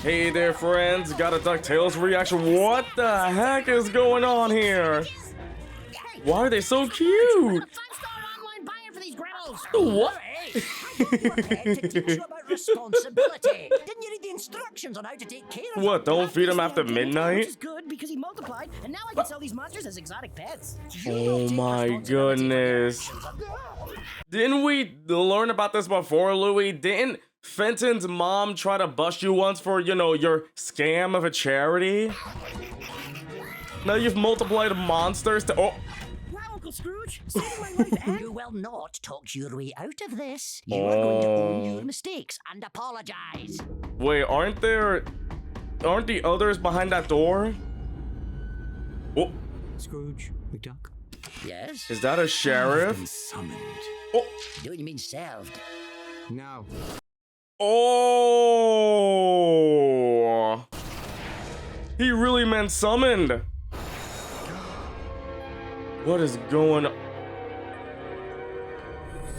Hey there, friends. Got a DuckTales reaction. What the heck is going on here? Why are they so cute? What? To teach you about responsibility. Didn't you read the instructions on how to take care of What, don't feed him after Which midnight? is good because he multiplied, and now I can sell these monsters as exotic pets. Oh my goodness. Didn't we learn about this before, Louis? Didn't Fenton's mom try to bust you once for, you know, your scam of a charity? Now you've multiplied monsters to— oh. Wow, Uncle Scrooge, saving my life, and you will not talk your way out of this. You are going to own your mistakes and apologize. Wait, aren't the others behind that door? Oh. Scrooge McDuck. Yes? Is that a sheriff? Been summoned. Oh. Do you mean served? Now, Oh. He really meant summoned. What is going on?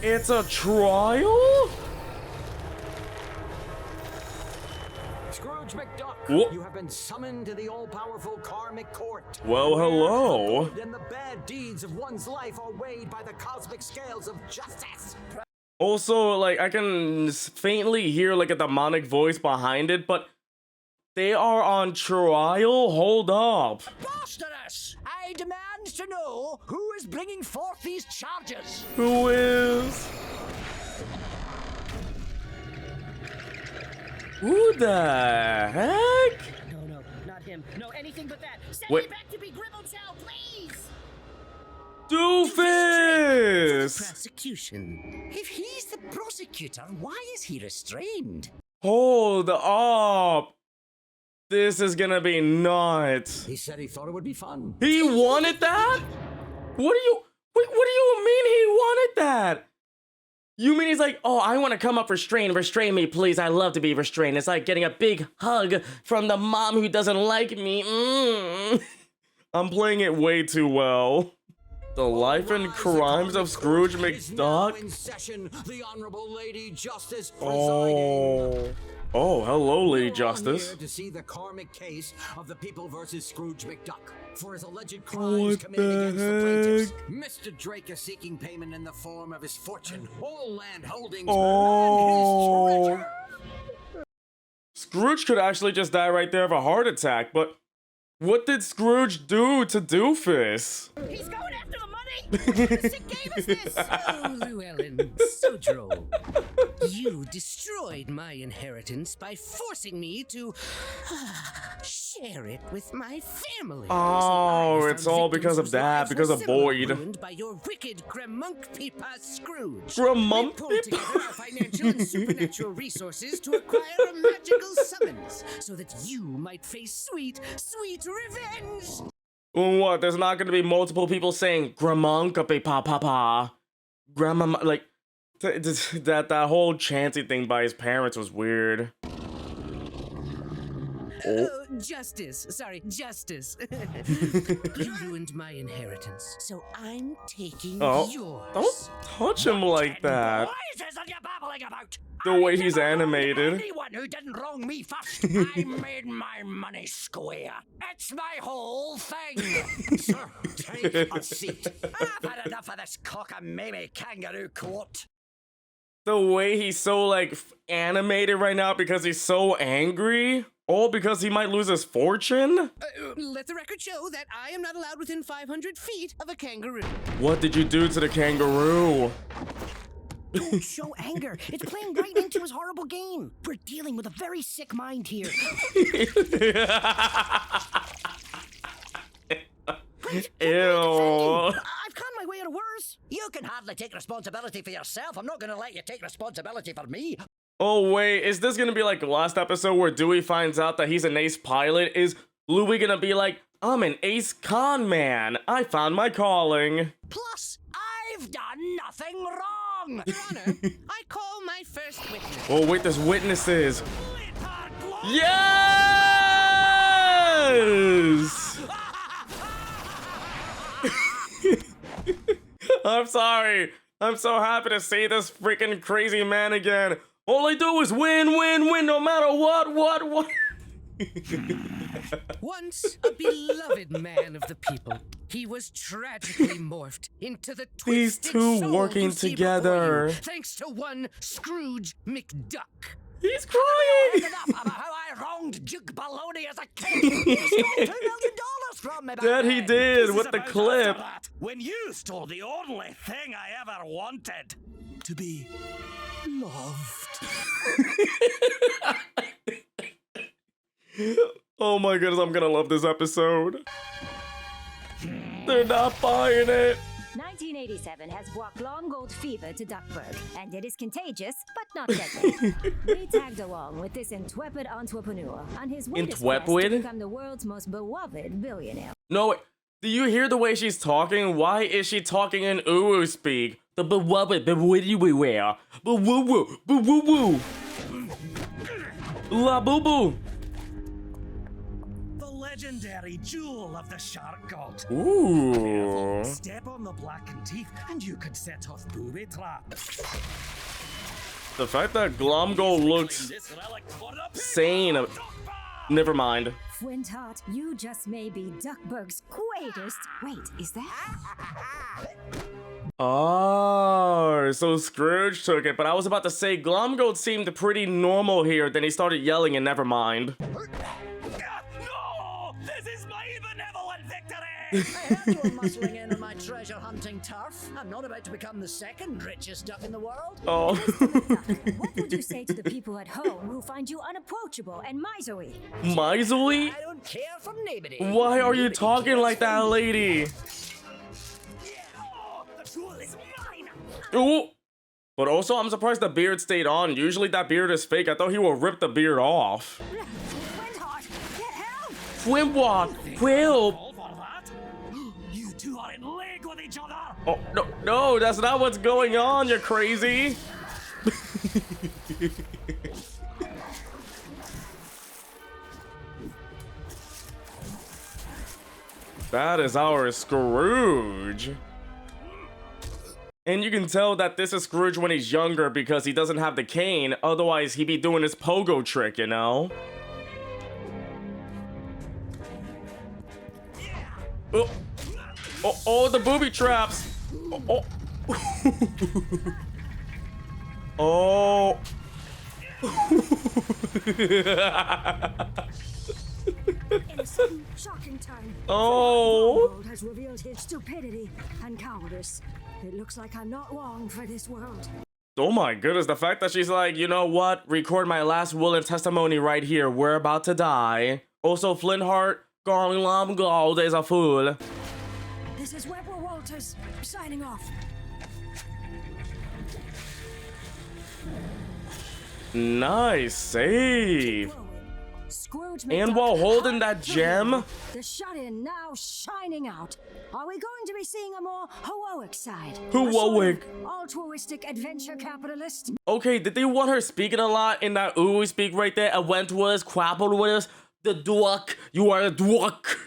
It's a trial? Scrooge McDuck, Whoa. you have been summoned to the all-powerful karmic court. Well, hello. The good and the bad deeds of one's life are weighed by the cosmic scales of justice. Also, like, I can faintly hear, like, a demonic voice behind it, but they are on trial? Hold up. Preposterous! I demand to know who is bringing forth these charges. Who is? Who the heck? No, not him. No, anything but that. Send Wait. me back to be Gribbletail, please! Doofus! Prosecution. If he's the prosecutor, why is he restrained? Hold up. This is gonna be nuts. He said he thought it would be fun. He wanted that? What do you mean he wanted that? You mean he's like, oh, I want to come up restrain me, please. I love to be restrained. It's like getting a big hug from the mom who doesn't like me. I'm playing it way too well. The life and crimes of Scrooge McDuck. In session, the Honorable Lady Justice presiding. Oh, hello, Lady You're Justice. here to see the karmic case of the people versus Scrooge McDuck for his alleged crimes What committed the against the plaintiffs. Mr. Drake is seeking payment in the form of his fortune, all land holdings, and his treasure. Scrooge could actually just die right there of a heart attack, but what did Scrooge do to Doofus? He's going after the money! What a sick game is this? Oh, Llewellyn, so droll. You destroyed my inheritance by forcing me to share it with my family. Oh, it's all because of that, because of Boyd. Ruined by your wicked Gramunkpeepa Scrooge. Gramunkpeepa? We pulled together our financial and supernatural resources to acquire a magical summons, so that you might face sweet, sweet revenge. What? There's not gonna be multiple people saying Gramunkpeepa. Grandma, like that whole chanting thing by his parents was weird. Oh, justice. Sorry, justice. You ruined my inheritance, so I'm taking yours. Don't touch him like that. What is this that you're babbling about? The way he's animated. Anyone who didn't wrong me first, I made my money square. It's my whole thing. Sir, take a seat. I've had enough of this cockamamie kangaroo court. The way he's so, like, animated right now because he's so angry. All because he might lose his fortune? Let the record show that I am not allowed within 500 feet of a kangaroo. What did you do to the kangaroo? Don't show anger. It's playing right into his horrible game. We're dealing with a very sick mind here. Ew. I've conned my way out of worse. You can hardly take responsibility for yourself. I'm not going to let you take responsibility for me. Oh, wait, is this gonna be like the last episode where Dewey finds out that he's an ace pilot? Is Louis gonna be like, I'm an ace con man. I found my calling. Plus, I've done nothing wrong. Your Honor, I call my first witness. Oh, wait, there's witnesses. Yes! I'm sorry. I'm so happy to see this freaking crazy man again. All I do is win, win, win, no matter what. Once a beloved man of the people, he was tragically morphed into the These twisted two soul working you see together. before you, thanks to one Scrooge McDuck. He's crying. Enough about how I wronged Duke Baloney as a kid. He stole $2 million from me back That he then. did with the clip. When you stole the only thing I ever wanted. To be loved. Oh my goodness, I'm gonna love this episode. They're not buying it. 1987 has brought long gold fever to Duckburg, and it is contagious, but not deadly. We tagged along with this intrepid entrepreneur on his latest quest to Intrepid? become the world's most beloved billionaire. No, wait. Do you hear the way she's talking? Why is she talking in Uwu speak? The beloved, the witty where? Boo woo woo, boo woo woo. La boo boo. The legendary jewel of the shark god. Ooh. Step on the blackened teeth and you could set off booby traps. The fact that Glomgold looks This relic for the sane. Never mind. Flintheart, you just may be Duckburg's greatest. Wait, is that? Oh, so Scrooge took it, but I was about to say Glomgold seemed pretty normal here, then he started yelling and never mind. No! This is my benevolent victory! I heard you were muscling in on my treasure hunting turf. I'm not about to become the second richest duck in the world. Oh. What would you say to the people at home who find you unapproachable and miserly? Miserly? I don't care for nobody. Why are you talking like that, lady? Oh, the jewel is mine! Ooh. But also, I'm surprised the beard stayed on. Usually that beard is fake. I thought he would rip the beard off. Flintheart, get help! Flimwalk, Quill. All for that? You two are in league with each other! Oh, no, that's not what's going on, you're crazy. That is our Scrooge. And you can tell that this is Scrooge when he's younger because he doesn't have the cane. Otherwise, he'd be doing his pogo trick, you know? Oh, oh, the booby traps. Oh. Oh. In a sudden, shocking turn, Oh. Glomgold has revealed his stupidity and cowardice. It looks like I'm not long for this world. Oh my goodness, the fact that she's like, you know what? Record my last will and testimony right here. We're about to die. Also, Flintheart, Glomgold is a fool. This is Weber Walters, signing off. Nice save. Scrooge And McDuck, while holding that gem. the shut-in now shining out. Are we going to be seeing a more heroic side? Heroic. A sort of altruistic adventure capitalist? Okay, did they want her speaking a lot in that ooh speak right there? I went with us, quabbled with us. The duck, you are a duck.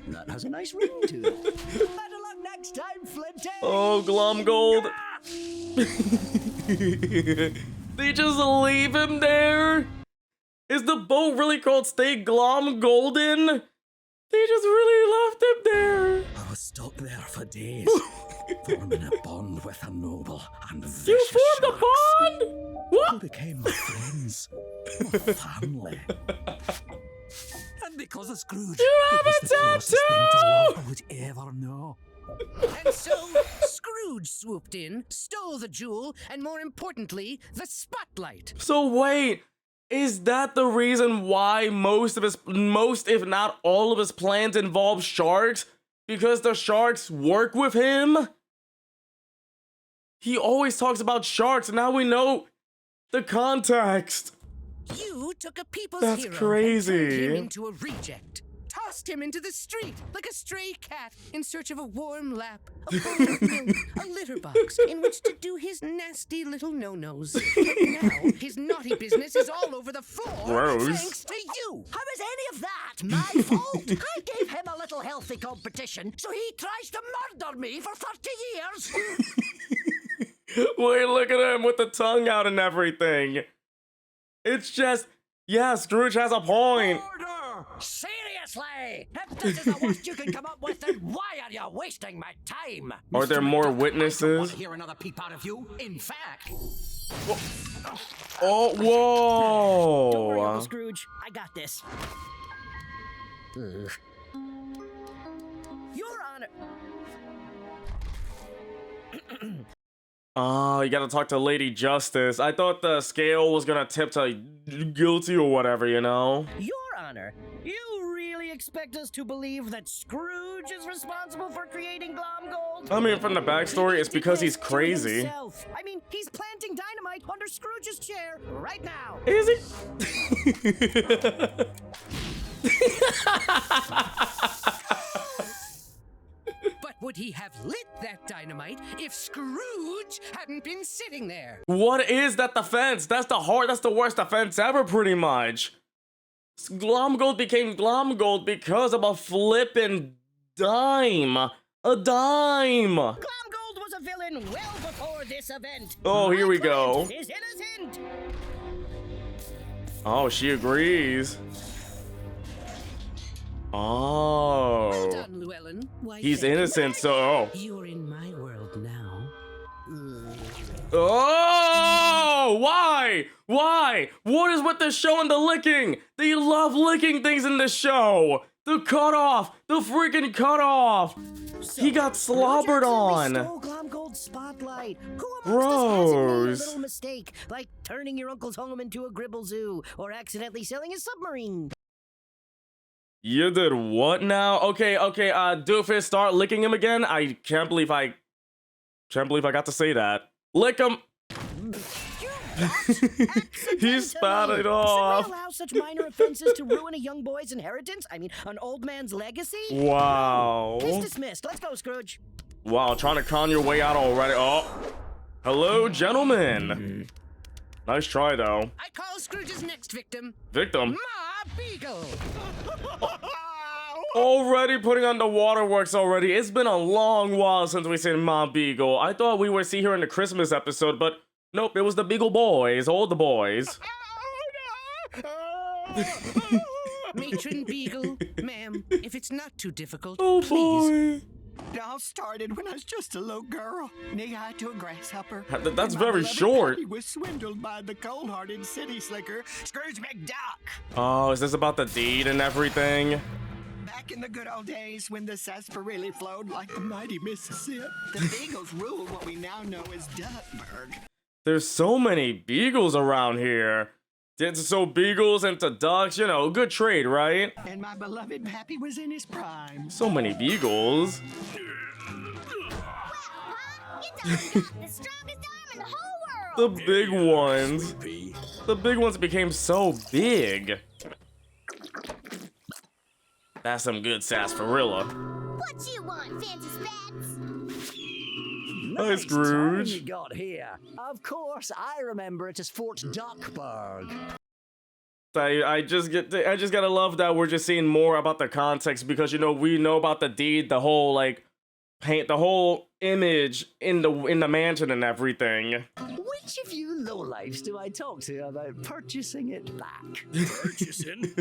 That has a nice ring to it. Better luck next time, Flinty. Oh, Glomgold. They just leave him there? Is the boat really called Stay Glomgolden? They just really left him there. I was stuck there for days, forming a bond with a noble and vicious You formed a sharks bond? who What? became my friends, my family. And because of Scrooge, You it have was a the closest thing to love tattoo! I would ever know. And so Scrooge swooped in, stole the jewel, and more importantly, the spotlight. So wait, is that the reason why most if not all of his plans involve sharks? Because the sharks work with him? He always talks about sharks, and now we know the context. You took a people's That's hero crazy. and turned him into a reject. Tossed him into the street like a stray cat in search of a warm lap, a bowl of milk, a litter box in which to do his nasty little no-nos. But now his naughty business is all over the floor Gross. thanks to you. How is any of that my fault? I gave him a little healthy competition, so he tries to murder me for 30 years. Wait, look at him with the tongue out and everything. It's just, Yeah, Scrooge has a point. Order! Seriously! If this is the worst you can come up with, then why are you wasting my time? Are there more I don't want witnesses? to hear another peep out of you. In fact, Oh, whoa. Don't worry, Uncle Scrooge. I got this. Your Honor. Oh, you gotta talk to Lady Justice. I thought the scale was gonna tip to guilty or whatever, you know? Your Honor, you really expect us to believe that Scrooge is responsible for creating Glomgold? I mean, from the backstory, it's because he's crazy. I mean, he's planting dynamite under Scrooge's chair right now. Is he? But would he have lit that dynamite if Scrooge hadn't been sitting there? What is that defense? That's the worst defense ever, pretty much. Glomgold became Glomgold because of a flippin' dime. A dime. Glomgold was a villain well before this event. Oh, here My we go. client is innocent. Oh, she agrees. Oh. Well done, Llewellyn. Why, He's thank you. innocent, so... You're in my world now. Oh! Why? Why? What is with the show and the licking? They love licking things in the show. The cutoff. The freaking cutoff. He got slobbered on. Stole Glomgold's spotlight. Who amongst us hasn't made a Gross. little mistake, like turning your uncle's home into a gribble zoo or accidentally selling a submarine? You did what now? Okay, Doofus, start licking him again. I can't believe I got to say that. Lick him. He spat it off. Should we allow such minor offenses to ruin a young boy's inheritance? I mean, an old man's legacy? Wow. Case dismissed. Let's go, Scrooge. Wow, trying to con your way out already. Oh. Hello, gentlemen. Nice try, though. I call Scrooge's next victim Victim. Ma Beagle. Already putting on the waterworks already. It's been a long while since we seen Mom Beagle. I thought we would see her in the Christmas episode, but nope, it was the Beagle boys, all the boys. Matron Beagle, ma'am, if it's not too difficult, Oh please. boy. It all started when I was just a little girl, knee-high to a grasshopper. That's And my very beloved short. puppy was swindled by the cold-hearted city slicker, Scrooge McDuck. Oh, is this about the deed and everything? Back in the good old days when the sarsaparilla flowed like the mighty Mississippi, the Beagles ruled what we now know as Duckburg. There's so many beagles around here. So beagles into ducks, you know, good trade, right? And my beloved Pappy was in his prime. So many beagles. The strongest arm in the whole world. The big ones. The big ones became so big. That's some good sarsaparilla. What you want, fancy spats? Hi, Scrooge. You got here. Of course, I remember it as Fort Duckburg. I just gotta love that we're just seeing more about the context because, you know, we know about the deed, the whole like paint, the whole image in the mansion and everything. Which of you lowlifes do I talk to about purchasing it back? Purchasing?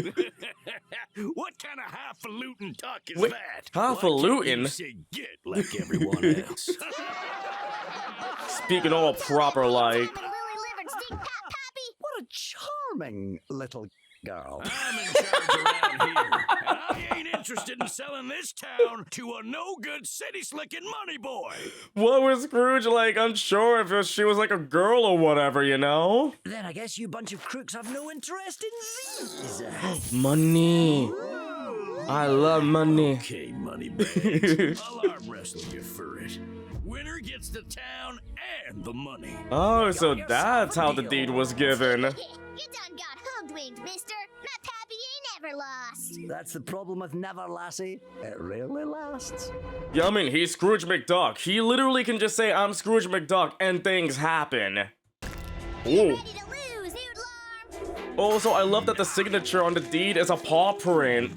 What kind of highfalutin talk is Wait, that? highfalutin? Why can't you say get like everyone else? Speaking all proper like. What a charming little girl. I'm in charge around here. And I ain't interested in selling this town to a no-good city-slicking money boy. What was Scrooge like unsure if she was like a girl or whatever, you know? Then I guess you bunch of crooks have no interest in these. Money. I love money. Okay, money bags. I'll arm wrestle you for it. Winner gets the town and the money. Oh, so that's how the deed was given. You done got hoodwinked, mister. My pappy ain't ever lost. That's the problem with Never Lassie. It rarely lasts. Yeah, I mean, he's Scrooge McDuck. He literally can just say, I'm Scrooge McDuck, and things happen. Ooh. Ready to lose, Oodlarm. Also, I love that the signature on the deed is a paw print.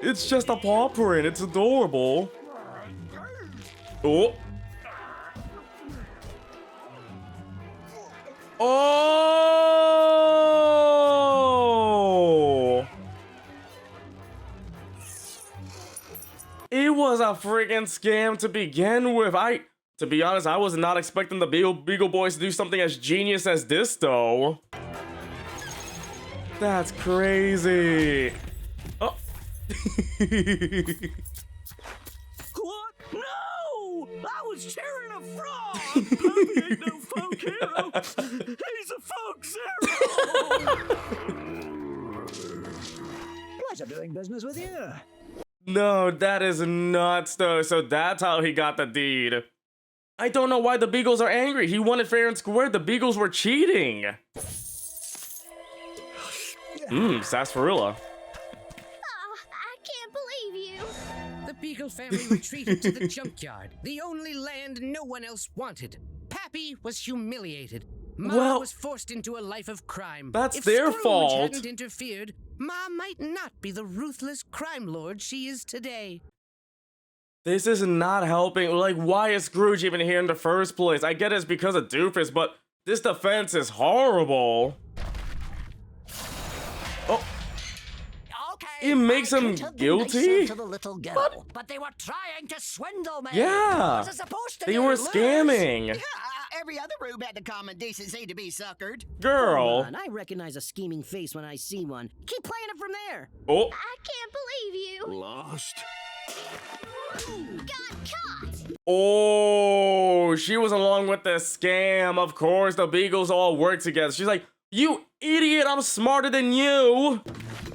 It's just a paw print. It's adorable. Oh. It was a freaking scam to begin with. To be honest, I was not expecting the Beagle Boys to do something as genius as this, though. That's crazy. Oh. What? No! I was cheering a frog! Puppy ain't no folk hero! He's a folk zero! Pleasure doing business with you. No, that is nuts, though. So that's how he got the deed. I don't know why the Beagles are angry. He won it fair and square. The Beagles were cheating. Sarsaparilla. Oh, I can't believe you. The Beagle family retreated to the junkyard, the only land no one else wanted. Pappy was humiliated. Ma Well, was forced into a life of crime. that's if their Scrooge fault. hadn't interfered, Ma might not be the ruthless crime lord she is today. This is not helping. Like, why is Scrooge even here in the first place? I get it's because of Doofus, but this defense is horrible. Oh, Okay, it makes I him could have been guilty? nicer to the little girl, but they were trying to swindle me. Yeah, Was it supposed to they be were Liz? scamming. Yeah, every other rube had the common decency to be suckered. Girl. Come on, I recognize a scheming face when I see one. Keep playing it from there. Oh, I can't believe you. Lost. Got caught. oh, she was along with the scam. Of course, the Beagles all work together. She's like, you idiot, I'm smarter than you.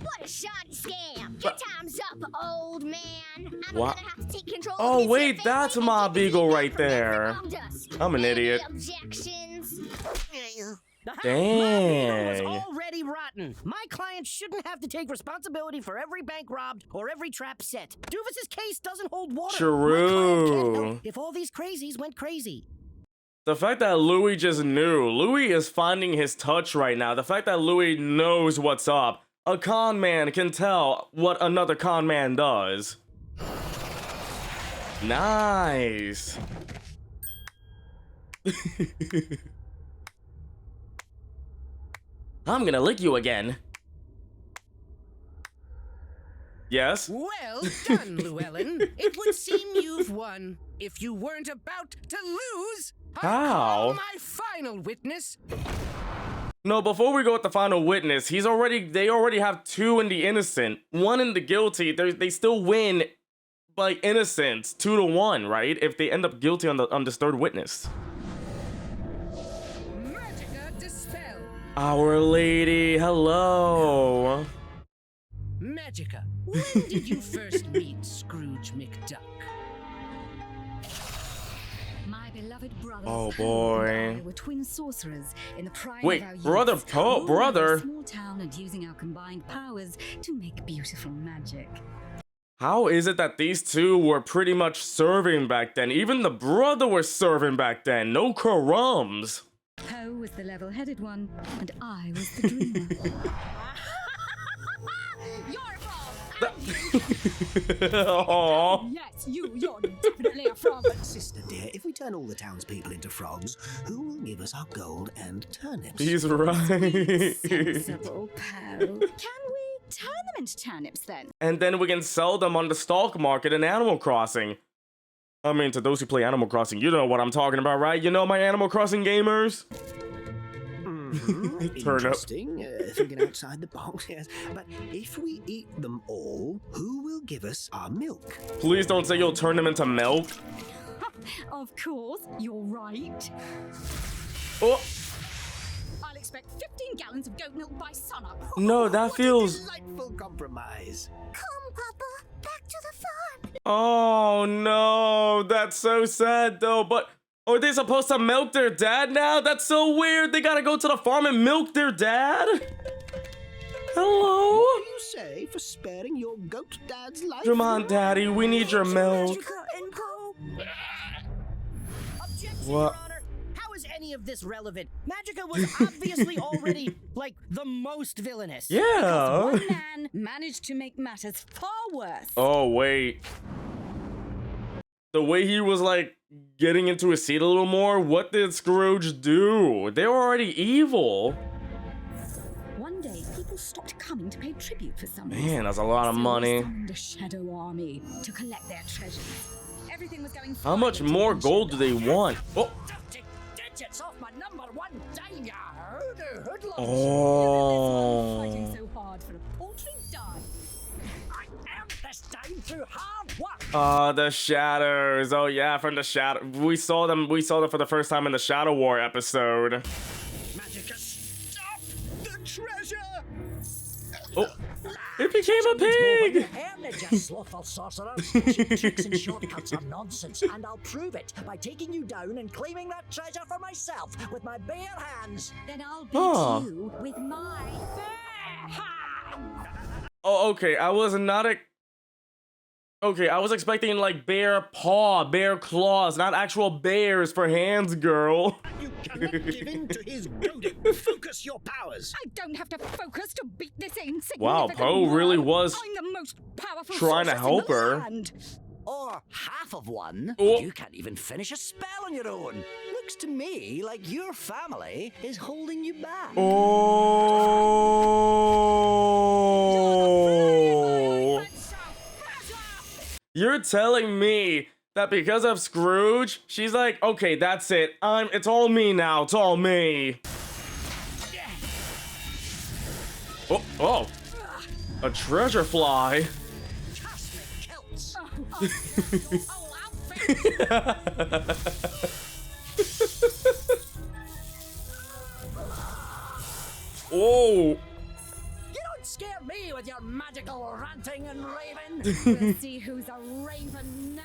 What a shoddy scam. Your time's up, old man. I'm What? gonna have to take control Oh, of this wait, here family that's and my get the Beagle heat right from every there. wronged us. I'm an Any idiot. objections? Aha, Dang. My Beagle was already rotten. My client shouldn't have to take responsibility for every bank robbed or every trap set. Doofus's case doesn't hold water. My client can't True. help if all these crazies went crazy. The fact that Louis just knew. Louis is finding his touch right now. The fact that Louis knows what's up. A con man can tell what another con man does. Nice. I'm gonna lick you again. Yes? Well done, Llewellyn. It would seem you've won. If you weren't about to lose, I'll How? call my final witness. No, before we go with the final witness, they already have two in the innocent, one in the guilty. They still win by innocence, 2-1, right? If they end up guilty on this third witness. Magica Dispel. Our Lady, hello. Magica, when did you first meet Scrooge McDuck? My beloved brother. Oh, Poe and boy. I were twin sorcerers in the prime Wait, of our brother youths, Poe, ruling brother? a small town and using our combined powers to make beautiful magic. How is it that these two were pretty much serving back then? Even the brother was serving back then. No crumbs. Poe was the level-headed one, and I was the dreamer. You're Aw. Yes, you're definitely a frog. Sister dear, if we turn all the townspeople into frogs, who will give us our gold and turnips? He's right. Sensible Poe. Can we turn them into turnips then? And then we can sell them on the stock market in Animal Crossing. I mean, to those who play Animal Crossing, you know what I'm talking about, right? You know my Animal Crossing gamers? Turn up. Interesting, thinking outside the box, yes. But if we eat them all, who will give us our milk? Please don't say you'll turn them into milk. Of course, you're right. Oh, I'll expect 15 gallons of goat milk by sunup. no, that What feels... a delightful compromise. Come, Papa, back to the farm. Oh, no, that's so sad, though, but... Are they supposed to milk their dad now? That's so weird. They gotta go to the farm and milk their dad? Hello? What do you say for sparing your goat dad's life? Come on, Daddy, we need your milk. Magica and Poe. Objection, What? Your Honor. How is any of this relevant? Magica was obviously already, like, the most villainous. Yeah. One man managed to make matters far worse. Oh, wait. The way he was, like, getting into his seat a little more, what did Scrooge do? They were already evil. One day, people stopped coming to pay tribute for some Man, reason. that's a lot of So money. we summoned a shadow army to collect their treasures. Everything was going How much fine until more the gold do shadow they want? Oh. Digits off my #1 dime, ya hoodlums. Oh. Fighting so hard for a paltry dime. I am this dime through hard work. The shadows. Oh yeah, from the shadow. We saw them for the first time in the Shadow War episode. Magicus, stop the treasure. Oh, it became a pig. You slothful sorcerers. Cheap tricks and shortcuts are nonsense, and I'll prove it by taking you down and claiming that treasure for myself with my bare hands. Then I'll beat Huh. you with my bare hand. Oh, okay. I was not Okay, I was expecting like bear paw, bear claws, not actual bears for hands, girl. You cannot give in to his goading. Focus your powers. I don't have to focus to beat this insignificant Wow, Poe worm. really was I'm the most powerful trying to sorceress help in the her. land. Or half of one. Oh. You can't even finish a spell on your own. Looks to me like your family is holding you back. Oh. You're telling me that because of Scrooge, she's like, okay, that's it. It's all me now. It's all me. Oh. A treasure fly. Cosmic kilts. Whoa. You don't scare me with your magical ranting and raving. We'll see who's a raven now.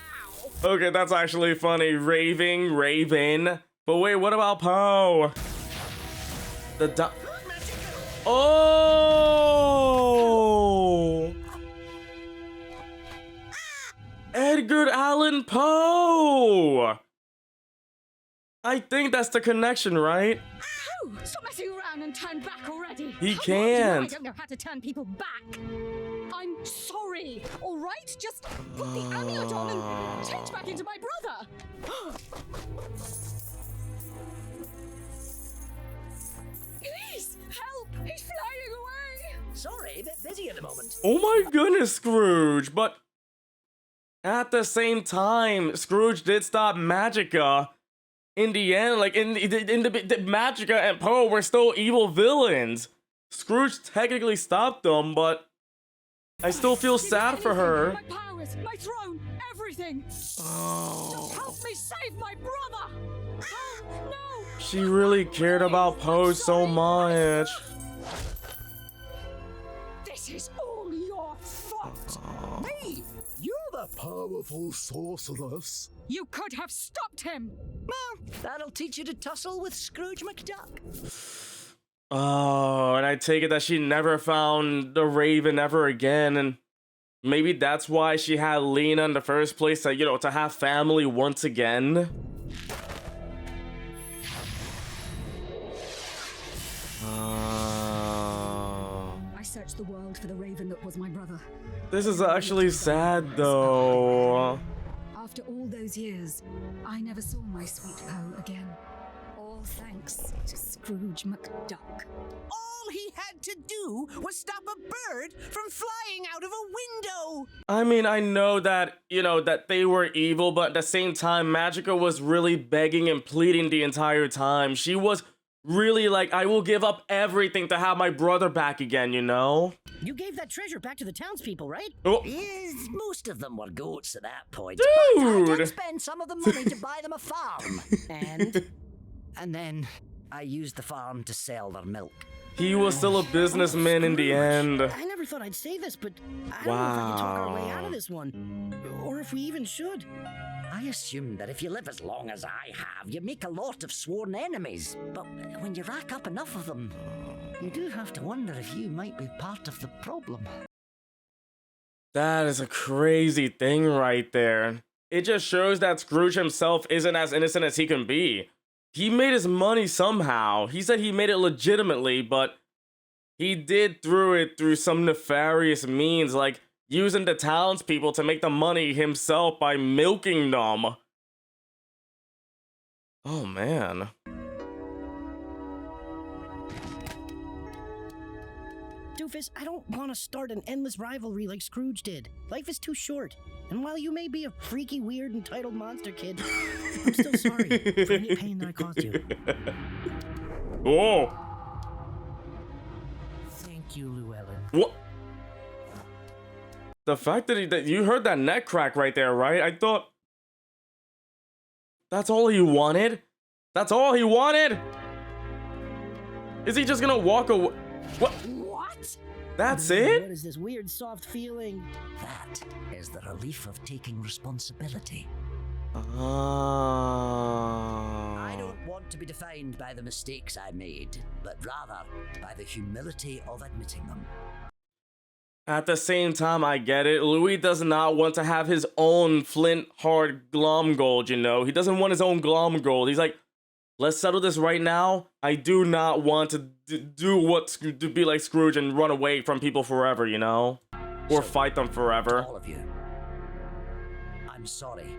Okay, that's actually funny. Raven. But wait, what about Poe? Oh! Edgar Allan Poe! I think that's the connection, right? Oh, stop messing around and turn back already. He Come on, can't. I don't know how to turn people back. I'm sorry, all right? Just put the amulet on and change back into my brother. Please, help! He's flying away. Sorry, a bit busy at the moment. Oh my goodness, Scrooge, but at the same time, Scrooge did stop Magica. In the end, like in the Magica and Poe were still evil villains. Scrooge technically stopped them, but I still feel sad for her. My powers, my throne, everything. Oh. Just help me save my brother. Oh, no. She really cared about Poe so much. This is all your fault. Me? You're the Powerful sorceress. You could have stopped him. well, that'll teach you to tussle with Scrooge McDuck. Oh, and I take it that she never found the Raven ever again, and maybe that's why she had Lena in the first place, to have family once again. I searched the world for the Raven that was my brother. This is actually sad, though. After all those years, I never saw my sweet Poe again. All thanks to Scrooge McDuck. All he had to do was stop a bird from flying out of a window. I mean, I know that, that they were evil, but at the same time, Magica was really begging and pleading the entire time. She was really like, I will give up everything to have my brother back again, You gave that treasure back to the townspeople, right? Oh. Yes, most of them were goats at that point. Dude! But I did spend some of the money to buy them a farm. And then I used the farm to sell their milk. He was still a businessman in the end. I never thought I'd say this, but I don't know if I can talk our way out of this one. Or if we even should. I assume that if you live as long as I have, you make a lot of sworn enemies. But when you rack up enough of them, you do have to wonder if you might be part of the problem. That is a crazy thing right there. It just shows that Scrooge himself isn't as innocent as he can be. He made his money somehow. He said he made it legitimately, but he did through some nefarious means, like using the townspeople to make the money himself by milking them. Oh, man. Doofus, I don't want to start an endless rivalry like Scrooge did. Life is too short. And while you may be a freaky, weird, entitled monster kid, I'm still sorry for any pain that I caused you. Oh. Thank you, Llewellyn. What? The fact that you heard that neck crack right there, right? I thought that's all he wanted. That's all he wanted. Is he just gonna walk away? What? What? That's it? What is this weird, soft feeling? That is the relief of taking responsibility. I don't want to be defined by the mistakes I made, but rather by the humility of admitting them. At the same time, I get it. Louis does not want to have his own Flint hard glom gold, you know? He doesn't want his own glom gold. He's like, let's settle this right now. I do not want to to be like Scrooge and run away from people forever, you know? Or fight them forever. All of you, I'm sorry.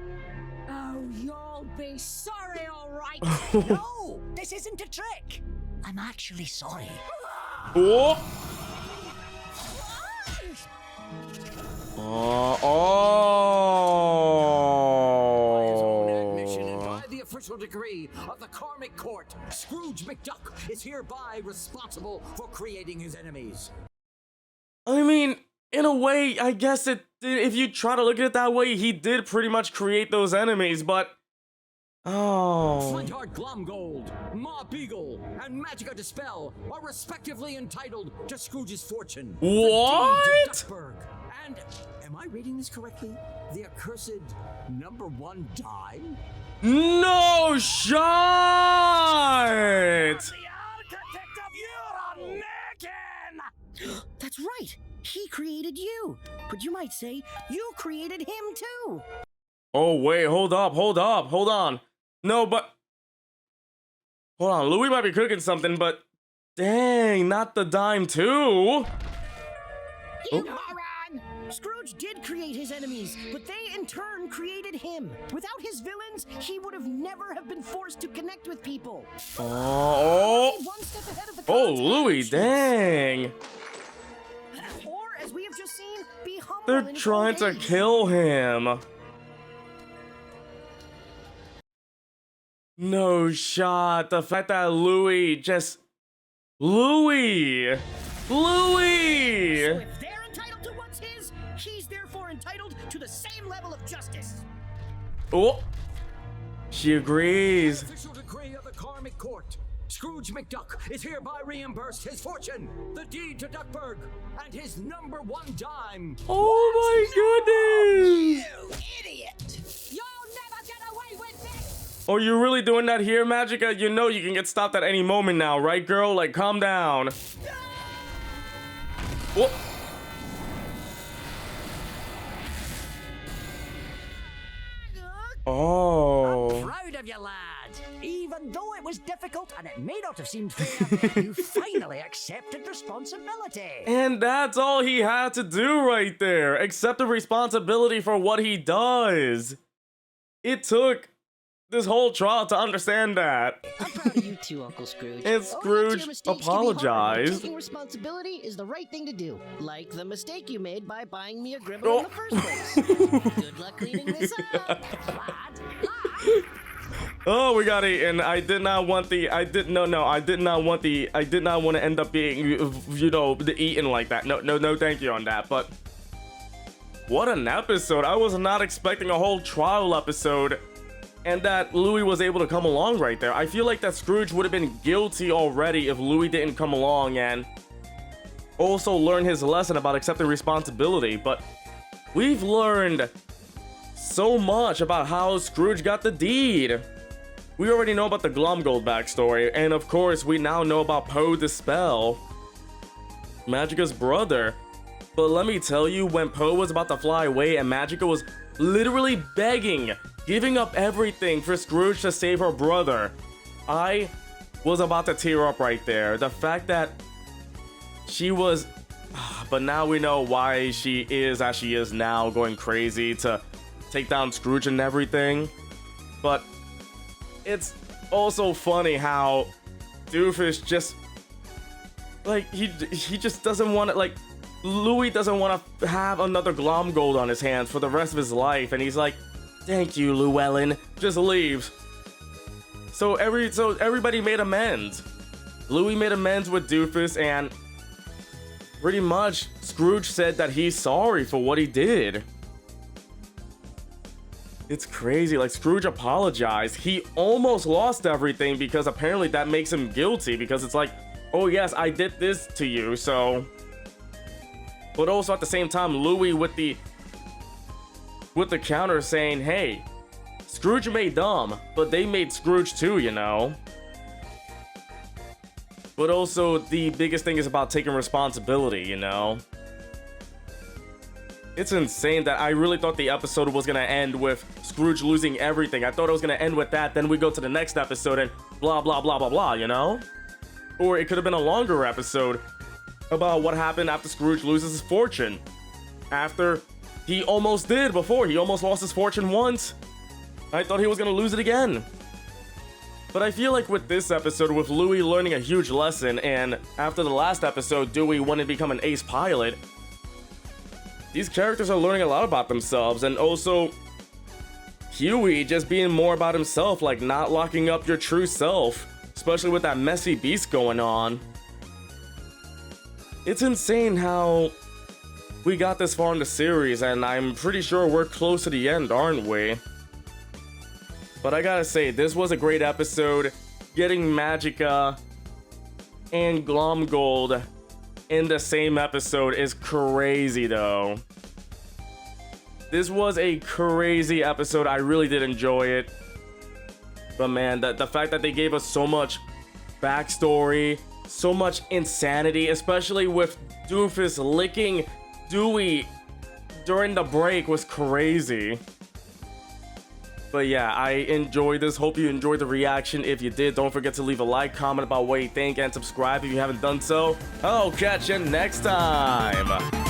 Oh, you'll be sorry, all right. No, this isn't a trick. I'm actually sorry. Oh! By the official decree of the Karmic Court, Scrooge McDuck is hereby responsible for creating his enemies. I mean, in a way, I guess if you try to look at it that way, he did pretty much create those enemies, but... Oh... Flintheart Glomgold, Ma Beagle, and Magica Dispel are respectively entitled to Scrooge's fortune. What? The deed to Duckburg, and, am I reading this correctly? The accursed #1 dime? No shot! That's right. He created you. But you might say you created him too. Oh, wait, hold on. No, but... Hold on, Louis might be cooking something, but... Dang, not the dime too? You moron! Scrooge did create his enemies, but they in turn created him. Without his villains, he would have never have been forced to connect with people. Oh, One step ahead of the oh, cards and Louis, actions. dang. Or, as we have just seen, be humble They're in his trying old to age. kill him. No shot. The fact that Louis just... Louis! So if they're entitled to what's his, he's therefore entitled to the same level of justice. Oh! She agrees. Official decree of the Karmic Court. Scrooge McDuck is hereby reimbursed his fortune, the deed to Duckburg, and his #1 dime. Oh my goodness! You idiot! You'll never get away with this. Oh, you're really doing that here, Magica? You know you can get stopped at any moment now, right, girl? Like, calm down. Oh. Oh. I'm proud of you, lad. Even though it was difficult and it may not have seemed fair, you finally accepted responsibility. And that's all he had to do right there. Accept the responsibility for what he does. It took this whole trial to understand that. I'm proud of you too, Uncle Scrooge. And Scrooge apologized. Taking responsibility is the right thing to do. Like the mistake you made by buying me a gribble in the first place. Good luck cleaning this up, lad. Oh, we got eaten. I did not want to end up being, you know, the eaten like that. No, thank you on that. But what an episode. I was not expecting a whole trial episode. And that Louis was able to come along right there. I feel like that Scrooge would have been guilty already if Louis didn't come along and also learn his lesson about accepting responsibility. But we've learned so much about how Scrooge got the deed. We already know about the Glomgold backstory, and of course we now know about Poe Dispel, Magica's brother. But let me tell you, when Poe was about to fly away and Magica was literally begging, giving up everything for Scrooge to save her brother, I was about to tear up right there. The fact that she was... But now we know why she is as she is now, going crazy to take down Scrooge and everything. But it's also funny how Doofus just Like, he just doesn't want to, like, Louis doesn't want to have another Glomgold on his hands for the rest of his life, and he's like, thank you, Llewellyn, just leaves. So everybody made amends. Louis made amends with Doofus, and pretty much Scrooge said that he's sorry for what he did. It's crazy, like Scrooge apologized. He almost lost everything because apparently that makes him guilty, because it's like, oh yes, I did this to you, so. But also at the same time, Louis with the counter saying, hey, Scrooge made them, but they made Scrooge too, you know. But also the biggest thing is about taking responsibility, you know. It's insane that I really thought the episode was gonna end with Scrooge losing everything. I thought it was gonna end with that, then we go to the next episode and blah blah blah blah blah, you know? Or it could have been a longer episode about what happened after Scrooge loses his fortune. After he almost did before, he almost lost his fortune once. I thought he was gonna lose it again. But I feel like with this episode, with Louis learning a huge lesson, and after the last episode, Dewey wanted to become an ace pilot, these characters are learning a lot about themselves, and also Huey just being more about himself, like not locking up your true self, especially with that messy beast going on. It's insane how we got this far in the series, and I'm pretty sure we're close to the end, aren't we? But I gotta say, this was a great episode. Getting Magica and Glomgold in the same episode is crazy, though. This was a crazy episode. I really did enjoy it. But man, the fact that they gave us so much backstory, so much insanity, especially with Doofus licking Dewey during the break, was crazy. But yeah, I enjoyed this. Hope you enjoyed the reaction. If you did, don't forget to leave a like, comment about what you think, and subscribe if you haven't done so. I'll catch you next time.